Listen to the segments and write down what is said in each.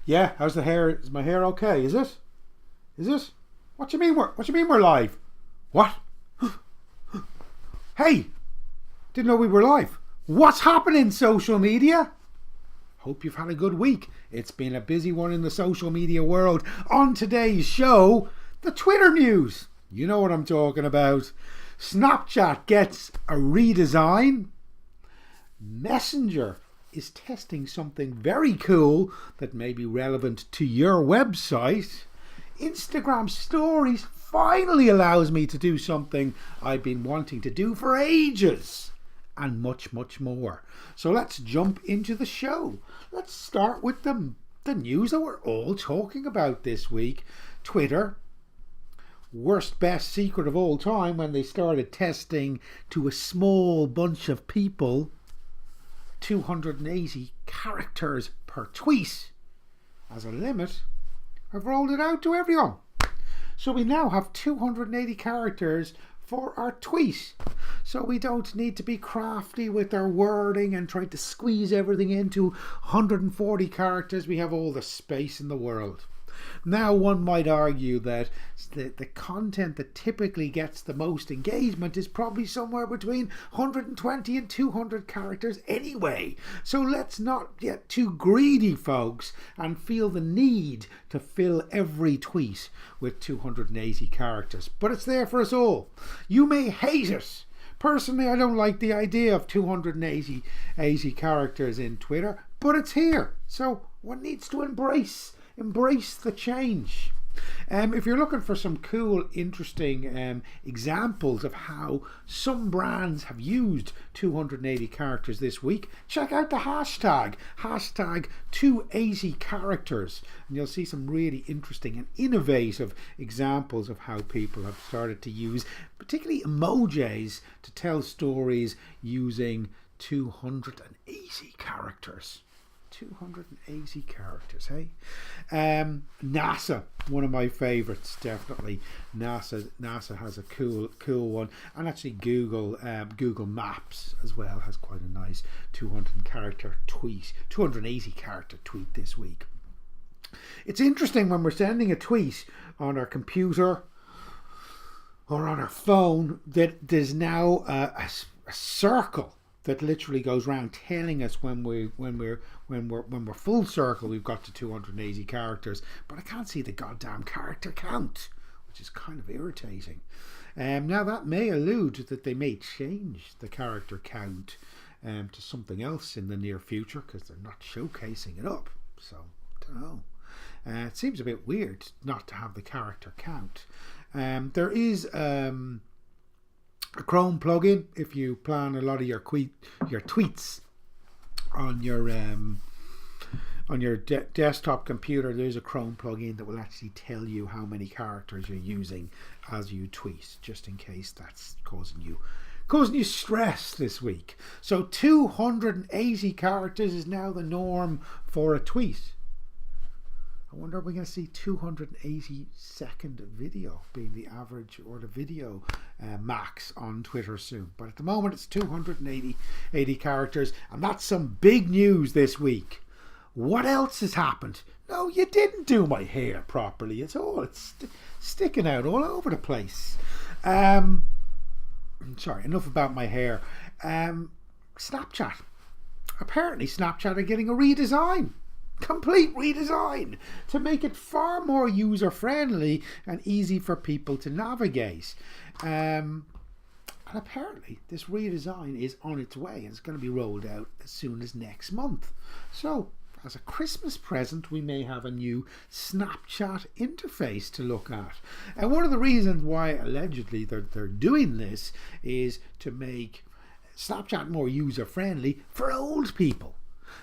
Yeah, how's the hair? Is my hair okay? Is it? Is it? What you mean we're live? What? Hey, didn't know we were live. What's happening, social media? Hope you've had a good week. It's been a busy one in the social media world. On today's show, the Twitter news. You know what I'm talking about. Snapchat gets a redesign. Messenger is testing something very cool that may be relevant to your website. Instagram Stories finally allows me to do something I've been wanting to do for ages, and much, much more. So let's jump into the show. Let's start with the news that we're all talking about this week. Twitter, worst best secret of all time, when they started testing to a small bunch of people 280 characters per tweet as a limit, have rolled it out to everyone. So we now have 280 characters for our tweet. So we don't need to be crafty with our wording and try to squeeze everything into 140 characters. We have all the space in the world. Now, one might argue that the content that typically gets the most engagement is probably somewhere between 120 and 200 characters anyway. So let's not get too greedy, folks, and feel the need to fill every tweet with 280 characters. But it's there for us all. You may hate it. Personally, I don't like the idea of 280 characters in Twitter, but it's here. So one needs to embrace the change. If you're looking for some cool, interesting examples of how some brands have used 280 characters this week, check out the hashtag 280 characters, and you'll see some really interesting and innovative examples of how people have started to use particularly emojis to tell stories using 280 characters. 280 characters, hey? NASA, one of my favorites, definitely. NASA has a cool one, and actually Google Maps as well has quite a nice 280 character tweet this week. It's interesting when we're sending a tweet on our computer or on our phone that there's now a circle that literally goes around telling us when we're full circle we've got to 280 characters, but I can't see the goddamn character count, which is kind of irritating. Now that may allude that they may change the character count to something else in the near future, because they're not showcasing it up. So I don't know. It seems a bit weird not to have the character count. There is a Chrome plugin if you plan a lot of your tweets on your desktop computer. There's a Chrome plugin that will actually tell you how many characters you're using as you tweet, just in case that's causing you stress this week. So 280 characters is now the norm for a tweet. I wonder if we're going to see 280 second video being the average or the video max on Twitter soon. But at the moment it's 280 characters, and that's some big news this week. What else has happened? No, you didn't do my hair properly at all. It's sticking out all over the place. Sorry, enough about my hair. Snapchat. Apparently Snapchat are getting a redesign. Complete redesign to make it far more user friendly and easy for people to navigate. And apparently this redesign is on its way and it's going to be rolled out as soon as next month. So as a Christmas present, we may have a new Snapchat interface to look at. And one of the reasons why allegedly they're doing this is to make Snapchat more user friendly for old people.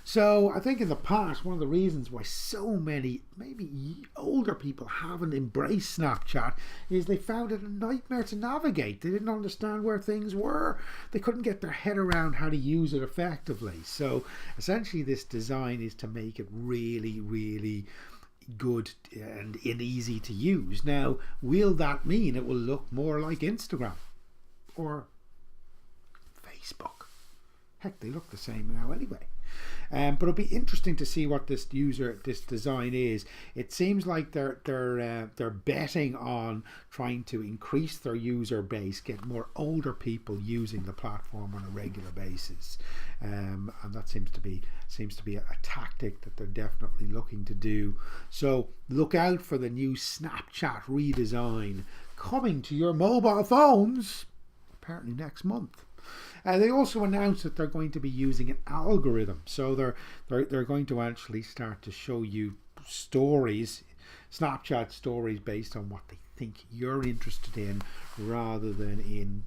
So I think in the past, one of the reasons why so many, maybe older people haven't embraced Snapchat is they found it a nightmare to navigate. They didn't understand where things were. They couldn't get their head around how to use it effectively. So essentially this design is to make it really, really good and easy to use. Now, will that mean it will look more like Instagram or Facebook? Heck, they look the same now anyway. But it'll be interesting to see what this design is. It seems like they're betting on trying to increase their user base, get more older people using the platform on a regular basis, and that seems to be a tactic that they're definitely looking to do. So look out for the new Snapchat redesign coming to your mobile phones apparently next month. They also announced that they're going to be using an algorithm, so they're going to actually start to show you stories, Snapchat stories, based on what they think you're interested in, rather than in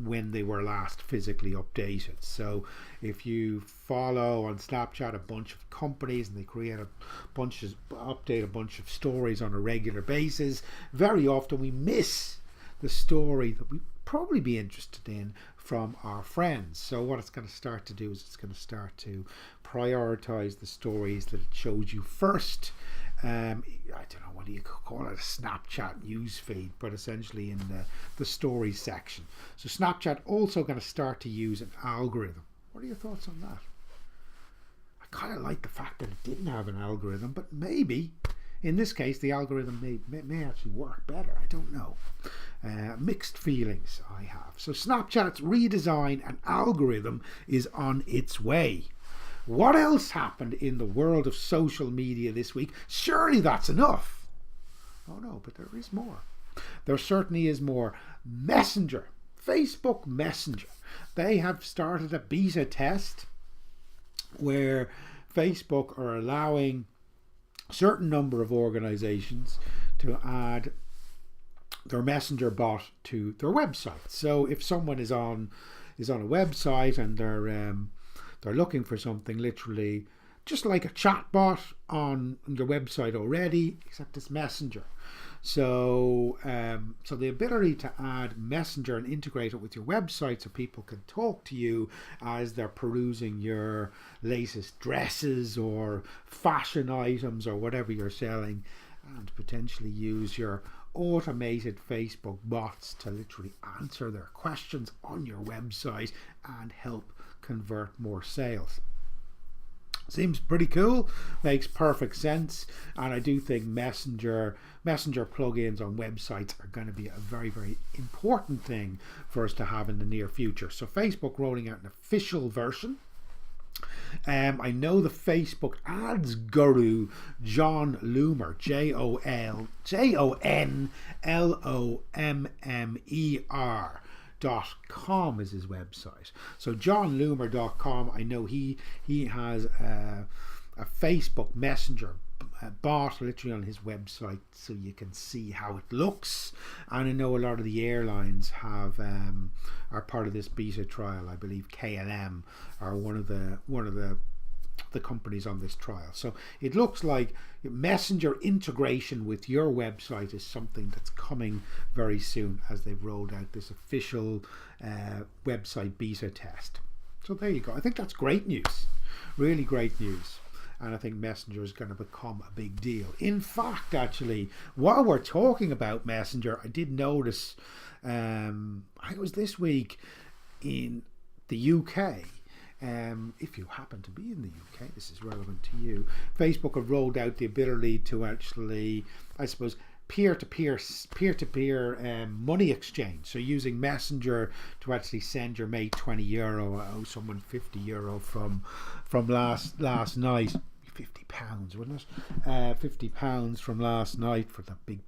when they were last physically updated. So if you follow on Snapchat a bunch of companies and they update a bunch of stories on a regular basis, very often we miss the story that we probably be interested in from our friends. So what it's going to start to do is it's going to start to prioritize the stories that it shows you first. I don't know, what do you call it, a Snapchat news feed, but essentially in the stories section. So Snapchat also going to start to use an algorithm. What are your thoughts on that? I kind of like the fact that it didn't have an algorithm, but maybe in this case the algorithm may actually work better. I don't know. Mixed feelings I have. So Snapchat's redesign and algorithm is on its way. What else happened in the world of social media this week? Surely that's enough. Oh no, but there is more. There certainly is more. Messenger, Facebook Messenger. They have started a beta test where Facebook are allowing a certain number of organizations to add their messenger bot to their website. So if someone is on a website and they're looking for something, literally just like a chat bot on your website already, except it's messenger. So the ability to add messenger and integrate it with your website so people can talk to you as they're perusing your latest dresses or fashion items or whatever you're selling, and potentially use your automated Facebook bots to literally answer their questions on your website and help convert more sales. Seems pretty cool, makes perfect sense, and I do think messenger plugins on websites are going to be a very, very important thing for us to have in the near future. So Facebook rolling out an official version. I know the Facebook ads guru John Loomer, JOHNLOMMER.com is his website. So johnloomer.com, I know he has a Facebook Messenger bot literally on his website, so you can see how it looks. And I know a lot of the airlines have are part of this beta trial. I believe KLM are one of the companies on this trial. So it looks like messenger integration with your website is something that's coming very soon, as they've rolled out this official website beta test. So there you go. I think that's great news, really great news. And I think Messenger is going to become a big deal. In fact, actually, while we're talking about Messenger, I did notice, I think it was this week in the UK, if you happen to be in the UK, this is relevant to you, Facebook have rolled out the ability to actually, I suppose, peer-to-peer money exchange. So using Messenger to actually send your mate €20, I owe someone €50 from last night. £50, wouldn't it? £50 from last night for that big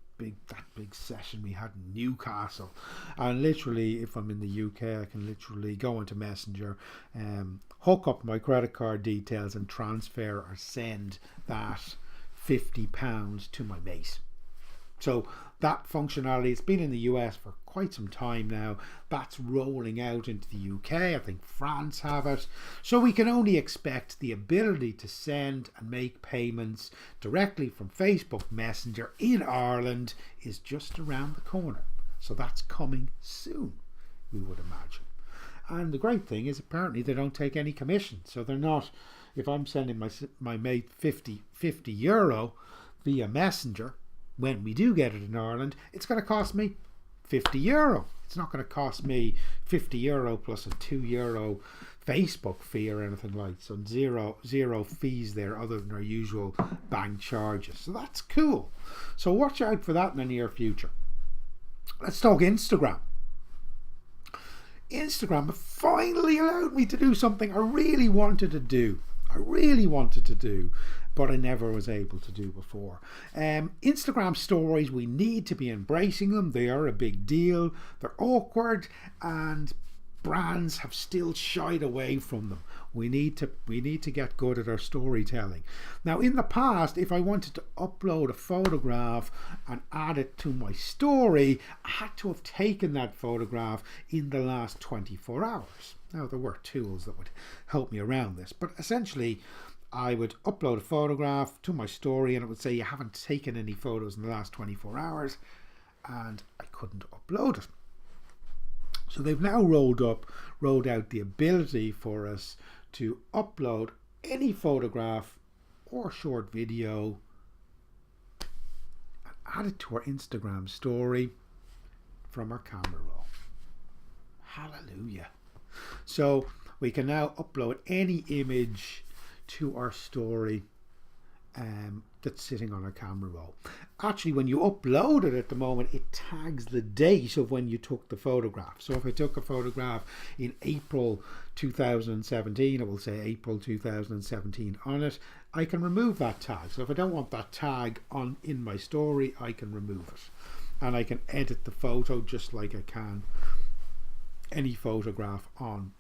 session we had in Newcastle. And literally, if I'm in the UK, I can literally go into Messenger, hook up my credit card details and transfer or send that £50 to my mate. So that functionality, it's been in the US for quite some time now. That's rolling out into the UK. I think France have it. So we can only expect the ability to send and make payments directly from Facebook Messenger in Ireland is just around the corner. So that's coming soon, we would imagine. And the great thing is, apparently they don't take any commission. So they're not, if I'm sending my mate €50 via Messenger, when we do get it in Ireland, it's going to cost me €50. It's not going to cost me €50 plus a €2 Facebook fee or anything like. So zero fees there other than our usual bank charges. So that's cool. So watch out for that in the near future. Let's talk Instagram. Instagram finally allowed me to do something I really wanted to do. But I never was able to do before. Instagram stories, we need to be embracing them. They are a big deal. They're awkward, and brands have still shied away from them. We need to get good at our storytelling. Now, in the past, if I wanted to upload a photograph and add it to my story, I had to have taken that photograph in the last 24 hours. Now, there were tools that would help me around this, but essentially I would upload a photograph to my story and it would say you haven't taken any photos in the last 24 hours, and I couldn't upload it. So they've now rolled out the ability for us to upload any photograph or short video and add it to our Instagram story from our camera roll. Hallelujah. So we can now upload any image to our story that's sitting on our camera roll. Actually, when you upload it at the moment, it tags the date of when you took the photograph. So if I took a photograph in April 2017, it will say April 2017 on it. I can remove that tag. So if I don't want that tag in my story, I can remove it. And I can edit the photo just like I can any photograph on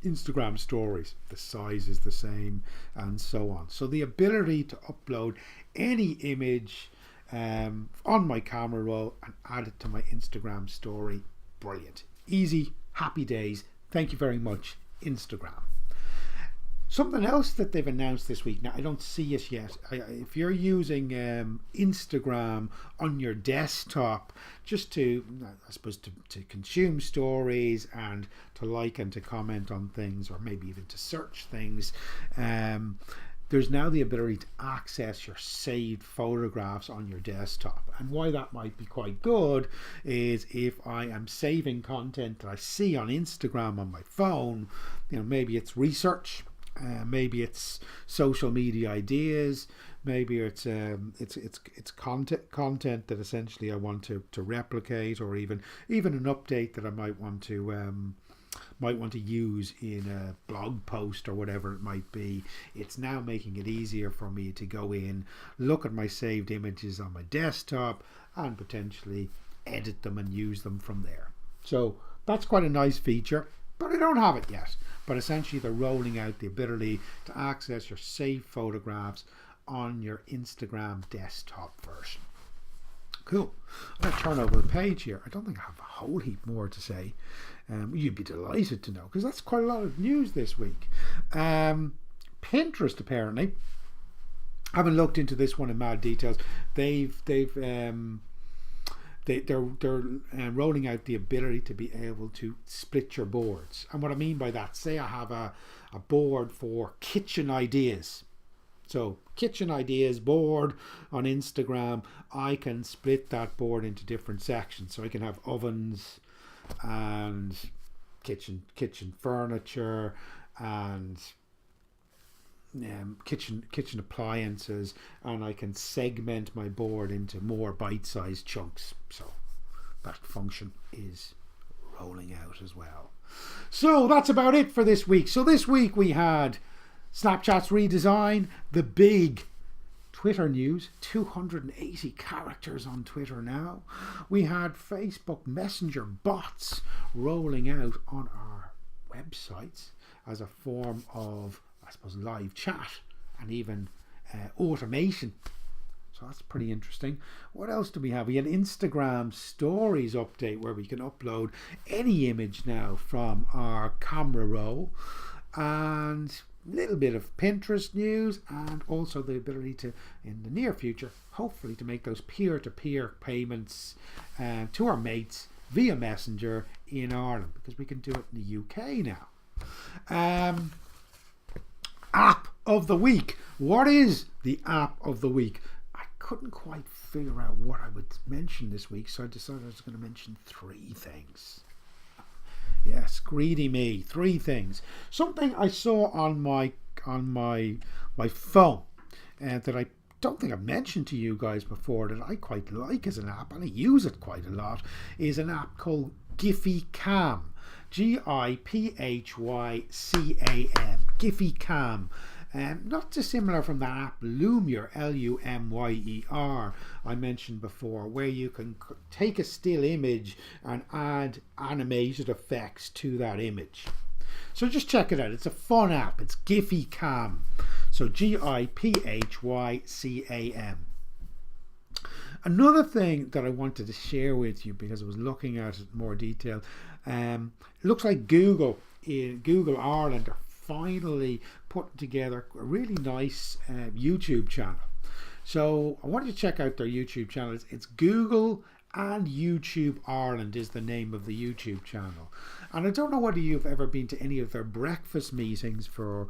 Instagram stories. The size is the same and so on. So the ability to upload any image on my camera roll and add it to my Instagram story, brilliant. Easy, happy days. Thank you very much, Instagram. Something else that they've announced this week, now I don't see it yet. If you're using Instagram on your desktop just to, I suppose, to consume stories and to like and to comment on things, or maybe even to search things, there's now the ability to access your saved photographs on your desktop. And why that might be quite good is if I am saving content that I see on Instagram on my phone, maybe it's research, maybe it's social media ideas, maybe it's content that essentially I want to replicate, or even an update that I might want to use in a blog post or whatever it might be. It's now making it easier for me to go in, look at my saved images on my desktop, and potentially edit them and use them from there. So that's quite a nice feature, but I don't have it yet. But essentially they're rolling out the ability to access your saved photographs on your Instagram desktop version. Cool. I'm going to turn over the page here. I don't think I have a whole heap more to say. You'd be delighted to know, because that's quite a lot of news this week. Pinterest, apparently, I haven't looked into this one in mad details. They're rolling out the ability to be able to split your boards. And what I mean by that, say I have a board for kitchen ideas. So kitchen ideas board on Instagram, I can split that board into different sections. So I can have ovens and kitchen furniture and kitchen appliances, and I can segment my board into more bite-sized chunks. So that function is rolling out as well. So that's about it for this week. So this week we had Snapchat's redesign, the big Twitter news, 280 characters on Twitter now. We had Facebook Messenger bots rolling out on our websites as a form of, I suppose, live chat and even automation. So that's pretty interesting. What else do we have? We had Instagram stories update where we can upload any image now from our camera roll, and a little bit of Pinterest news, and also the ability to, in the near future, hopefully to make those peer-to-peer payments to our mates via Messenger in Ireland, because we can do it in the UK now. App of the week. What is the app of the week? I couldn't quite figure out what I would mention this week, so I decided I was going to mention 3 things. Yes, greedy me. 3 things. Something I saw on my phone that I don't think I've mentioned to you guys before that I quite like as an app, and I use it quite a lot, is an app called Giphy Cam. Giphycam. Giphy Cam. Not dissimilar from that app Lumiere, Lumyer, I mentioned before, where you can take a still image and add animated effects to that image. So just check it out. It's a fun app. It's Giphy Cam. So Giphycam. Another thing that I wanted to share with you, because I was looking at it in more detail, it looks like Google Ireland are finally putting together a really nice YouTube channel. So I want you to check out their YouTube channel. It's Google and YouTube Ireland is the name of the YouTube channel. And I don't know whether you've ever been to any of their breakfast meetings for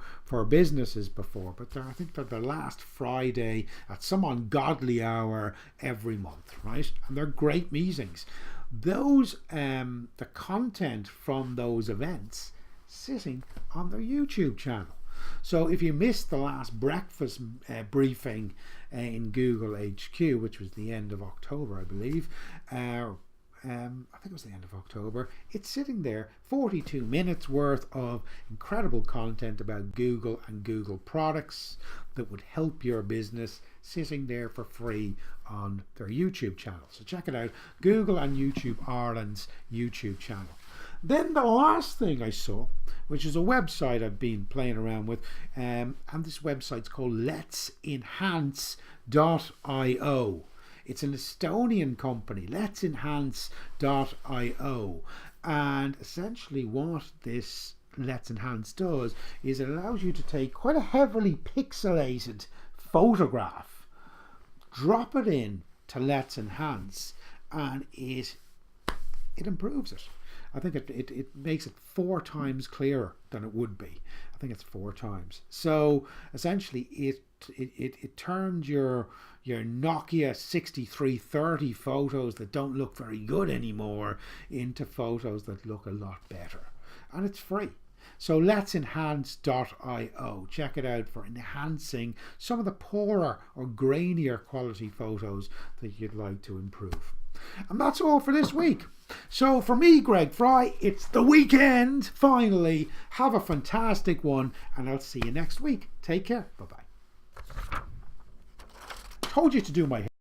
businesses before, but I think they're the last Friday at some ungodly hour every month, right? And they're great meetings. Those the content from those events sitting on their YouTube channel. So if you missed the last breakfast briefing in Google HQ, which was the end of October, I believe, I think it was the end of October, it's sitting there, 42 minutes worth of incredible content about Google and Google products that would help your business, sitting there for free on their YouTube channel. So check it out, Google and YouTube Ireland's YouTube channel. Then the last thing I saw, which is a website I've been playing around with, and this website's called let'senhance.io. It's an Estonian company, let'senhance.io. And essentially what this Let's Enhance does is it allows you to take quite a heavily pixelated photograph, drop it in to Let's Enhance, and it improves it. I think it makes it 4 times clearer than it would be. I think it's 4 times. So essentially it turns your Nokia 6330 photos that don't look very good anymore into photos that look a lot better. And it's free. So let'senhance.io. Check it out for enhancing some of the poorer or grainier quality photos that you'd like to improve. And that's all for this week. So for me, Greg Fry, it's the weekend, finally. Have a fantastic one, and I'll see you next week. Take care. Bye-bye. Told you to do my hair.